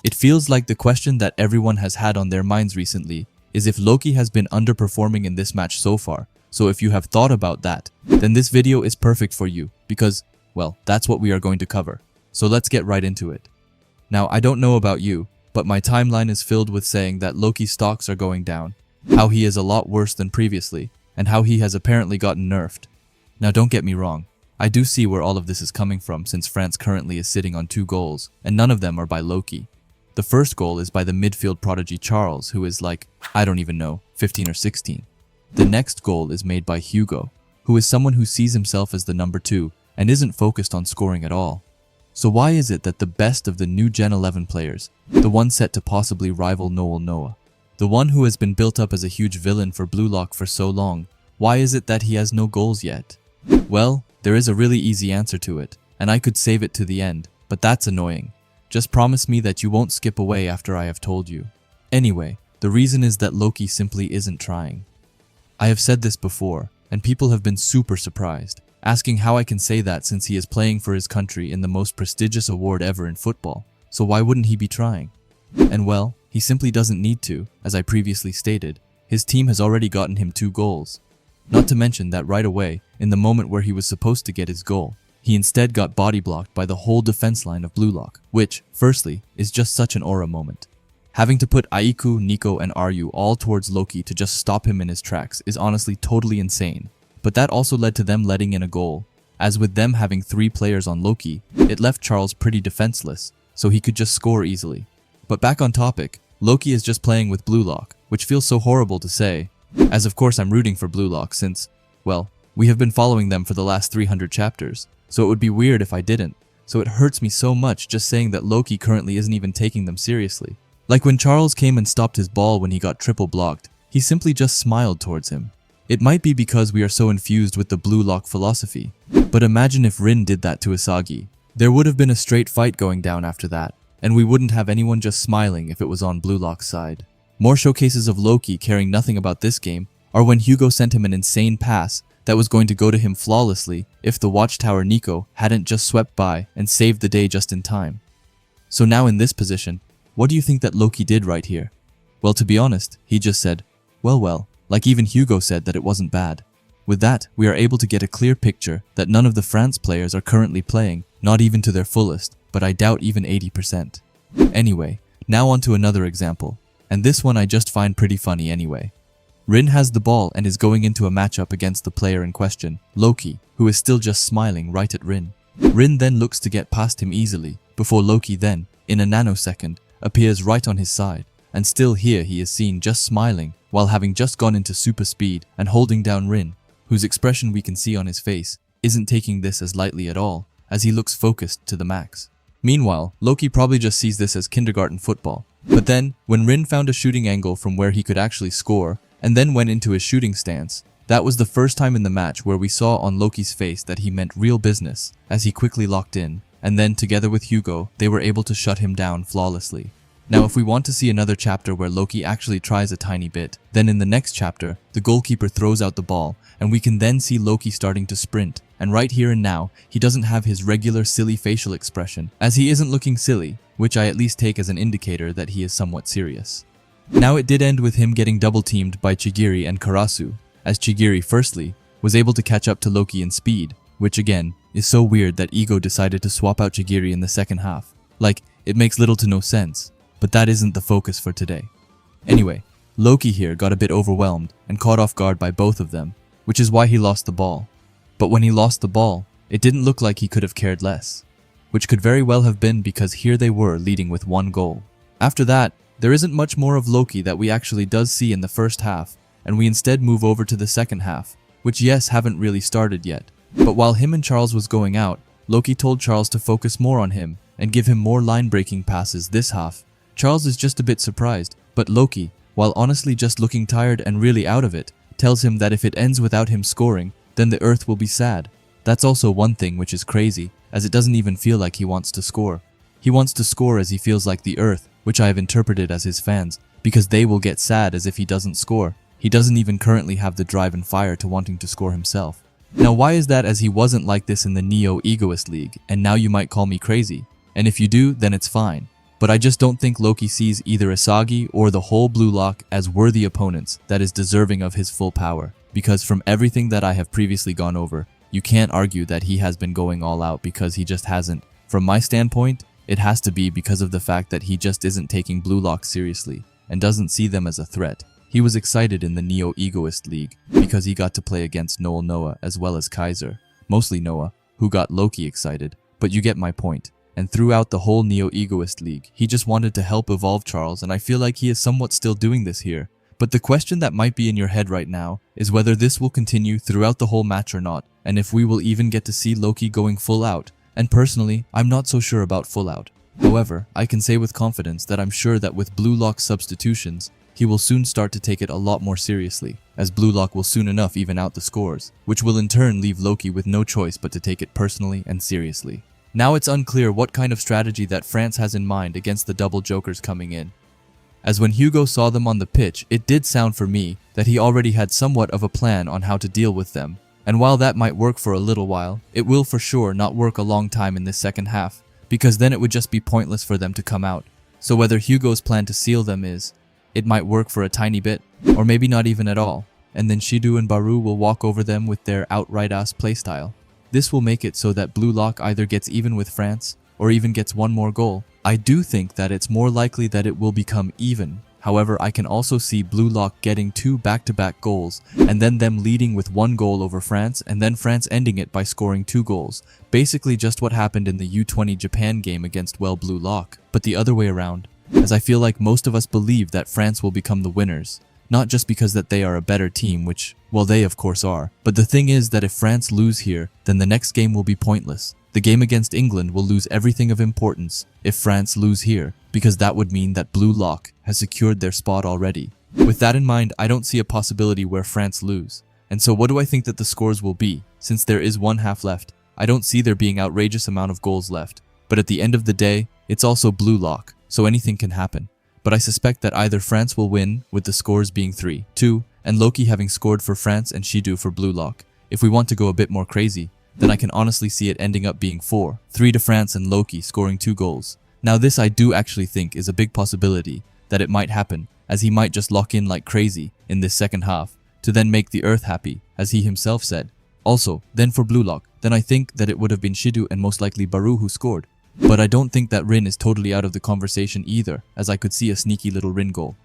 It feels like the question that everyone has had on their minds recently is if Loki has been underperforming in this match so far. So if you have thought about that, then this video is perfect for you because, well, that's what we are going to cover. So let's get right into it. Now, I don't know about you, but my timeline is filled with saying that Loki's stocks are going down, how he is a lot worse than previously, and how he has apparently gotten nerfed. Now don't get me wrong, I do see where all of this is coming from since France currently is sitting on 2 goals, and none of them are by Loki. The first goal is by the midfield prodigy Charles, who is like, I don't even know, 15 or 16. The next goal is made by Hugo, who is someone who sees himself as the number 2 and isn't focused on scoring at all. So why is it that the best of the new Gen 11 players, the one set to possibly rival Noah, the one who has been built up as a huge villain for Blue Lock for so long, why is it that he has no goals yet? Well, there is a really easy answer to it, and I could save it to the end, but that's annoying. Just promise me that you won't skip away after I have told you. Anyway, the reason is that Loki simply isn't trying. I have said this before, and people have been super surprised, asking how I can say that since he is playing for his country in the most prestigious award ever in football, so why wouldn't he be trying? And well, he simply doesn't need to, as I previously stated. His team has already gotten him 2 goals. Not to mention that right away, in the moment where he was supposed to get his goal, he instead got body blocked by the whole defense line of Blue Lock, which, firstly, is just such an aura moment. Having to put Aiku, Nico, and Ryu all towards Loki to just stop him in his tracks is honestly totally insane. But that also led to them letting in a goal. As with them having 3 players on Loki, it left Charles pretty defenseless, so he could just score easily. But back on topic, Loki is just playing with Blue Lock, which feels so horrible to say, as of course I'm rooting for Blue Lock since, well, we have been following them for the last 300 chapters, so it would be weird if I didn't. So it hurts me so much just saying that Loki currently isn't even taking them seriously. Like when Charles came and stopped his ball when he got triple blocked, he simply just smiled towards him. It might be because we are so infused with the Blue Lock philosophy, but imagine if Rin did that to Asagi. There would have been a straight fight going down after that, and we wouldn't have anyone just smiling if it was on Blue Lock's side. More showcases of Loki caring nothing about this game are when Hugo sent him an insane pass that was going to go to him flawlessly if the Watchtower Nico hadn't just swept by and saved the day just in time. So now in this position, what do you think that Loki did right here? Well, to be honest, he just said, well, like even Hugo said that it wasn't bad. With that, we are able to get a clear picture that none of the France players are currently playing, not even to their fullest, but I doubt even 80%. Anyway, now on to another example, and this one I just find pretty funny anyway. Rin has the ball and is going into a matchup against the player in question, Loki, who is still just smiling right at Rin. Rin then looks to get past him easily, before Loki then, in a nanosecond, appears right on his side, and still here he is seen just smiling while having just gone into super speed and holding down Rin, whose expression we can see on his face isn't taking this as lightly at all, as he looks focused to the max. Meanwhile, Loki probably just sees this as kindergarten football. But then, when Rin found a shooting angle from where he could actually score, and then went into his shooting stance, that was the first time in the match where we saw on Loki's face that he meant real business, as he quickly locked in, and then together with Hugo, they were able to shut him down flawlessly. Now if we want to see another chapter where Loki actually tries a tiny bit, then in the next chapter, the goalkeeper throws out the ball, and we can then see Loki starting to sprint, and right here and now, he doesn't have his regular silly facial expression, as he isn't looking silly, which I at least take as an indicator that he is somewhat serious. Now it did end with him getting double teamed by Chigiri and Karasu, as Chigiri firstly, was able to catch up to Loki in speed, which again, is so weird that Ego decided to swap out Chigiri in the second half. Like, it makes little to no sense, but that isn't the focus for today. Anyway, Loki here got a bit overwhelmed and caught off guard by both of them, which is why he lost the ball. But when he lost the ball, it didn't look like he could have cared less, which could very well have been because here they were leading with 1 goal. After that, there isn't much more of Loki that we actually does see in the first half, and we instead move over to the second half, which yes haven't really started yet. But while him and Charles was going out, Loki told Charles to focus more on him and give him more line-breaking passes this half. Charles is just a bit surprised, but Loki, while honestly just looking tired and really out of it, tells him that if it ends without him scoring, then the earth will be sad. That's also one thing which is crazy, as it doesn't even feel like he wants to score. He wants to score as he feels like the earth, which I have interpreted as his fans, because they will get sad as if he doesn't score. He doesn't even currently have the drive and fire to wanting to score himself. Now why is that, as he wasn't like this in the Neo Egoist League, and now you might call me crazy, and if you do, then it's fine. But I just don't think Loki sees either Asagi or the whole Blue Lock as worthy opponents that is deserving of his full power. Because from everything that I have previously gone over, you can't argue that he has been going all out because he just hasn't. From my standpoint, it has to be because of the fact that he just isn't taking Blue Lock seriously and doesn't see them as a threat. He was excited in the Neo Egoist League because he got to play against Noah as well as Kaiser. Mostly Noah, who got Loki excited, but you get my point. And throughout the whole Neo Egoist League, he just wanted to help evolve Charles, and I feel like he is somewhat still doing this here. But the question that might be in your head right now is whether this will continue throughout the whole match or not, and if we will even get to see Loki going full out. And personally, I'm not so sure about full out. However, I can say with confidence that I'm sure that with Blue Lock's substitutions, he will soon start to take it a lot more seriously, as Blue Lock will soon enough even out the scores, which will in turn leave Loki with no choice but to take it personally and seriously. Now it's unclear what kind of strategy that France has in mind against the double jokers coming in. As when Hugo saw them on the pitch, it did sound for me that he already had somewhat of a plan on how to deal with them. And while that might work for a little while, it will for sure not work a long time in this second half, because then it would just be pointless for them to come out. So whether Hugo's plan to seal them is, it might work for a tiny bit, or maybe not even at all, and then Shidu and Baru will walk over them with their outright-ass playstyle. This will make it so that Blue Lock either gets even with France, or even gets one more goal. I do think that it's more likely that it will become even. However, I can also see Blue Lock getting 2 back-to-back goals, and then them leading with 1 goal over France, and then France ending it by scoring 2 goals. Basically just what happened in the U20 Japan game against Blue Lock, but the other way around. As I feel like most of us believe that France will become the winners. Not just because that they are a better team, which, well, they of course are. But the thing is that if France lose here, then the next game will be pointless. The game against England will lose everything of importance if France lose here, because that would mean that Blue Lock has secured their spot already. With that in mind, I don't see a possibility where France lose. And so what do I think that the scores will be? Since there is 1 half left, I don't see there being outrageous amount of goals left. But at the end of the day, it's also Blue Lock, so anything can happen. But I suspect that either France will win, with the scores being 3-2, and Loki having scored for France and Shidu for Blue Lock. If we want to go a bit more crazy, then I can honestly see it ending up being 4-3 to France and Loki scoring 2 goals. Now this I do actually think is a big possibility that it might happen, as he might just lock in like crazy in this second half, to then make the earth happy, as he himself said. Also, then for Blue Lock, then I think that it would have been Shidu and most likely Baru who scored. But I don't think that Rin is totally out of the conversation either, as I could see a sneaky little Rin goal.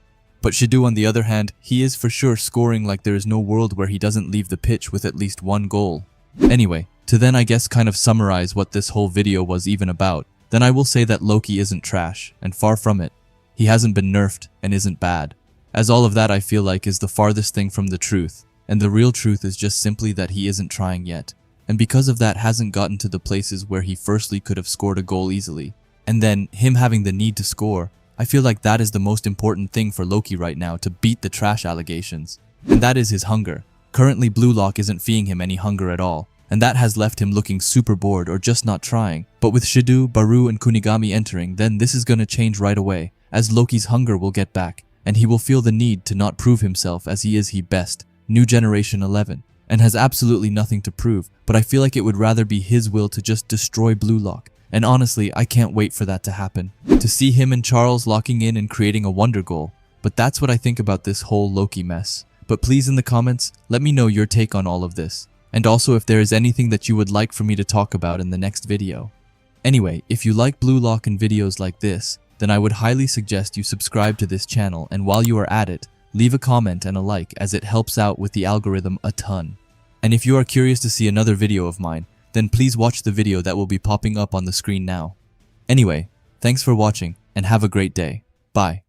But Shidu on the other hand, he is for sure scoring like there is no world where he doesn't leave the pitch with at least 1 goal. Anyway, to then I guess kind of summarize what this whole video was even about, then I will say that Loki isn't trash, and far from it. He hasn't been nerfed and isn't bad. As all of that I feel like is the farthest thing from the truth, and the real truth is just simply that he isn't trying yet. And because of that hasn't gotten to the places where he firstly could have scored a goal easily. And then, him having the need to score, I feel like that is the most important thing for Loki right now to beat the trash allegations. And that is his hunger. Currently Blue Lock isn't feeding him any hunger at all, and that has left him looking super bored or just not trying. But with Shidu, Baru and Kunigami entering, then this is gonna change right away, as Loki's hunger will get back, and he will feel the need to not prove himself as he is he best, New Generation 11, and has absolutely nothing to prove, but I feel like it would rather be his will to just destroy Blue Lock. And honestly, I can't wait for that to happen. To see him and Charles locking in and creating a wonder goal. But that's what I think about this whole Loki mess. But please in the comments, let me know your take on all of this. And also if there is anything that you would like for me to talk about in the next video. Anyway, if you like Blue Lock and videos like this, then I would highly suggest you subscribe to this channel, and while you are at it, leave a comment and a like, as it helps out with the algorithm a ton. And if you are curious to see another video of mine, then please watch the video that will be popping up on the screen now. Anyway, thanks for watching and have a great day. Bye.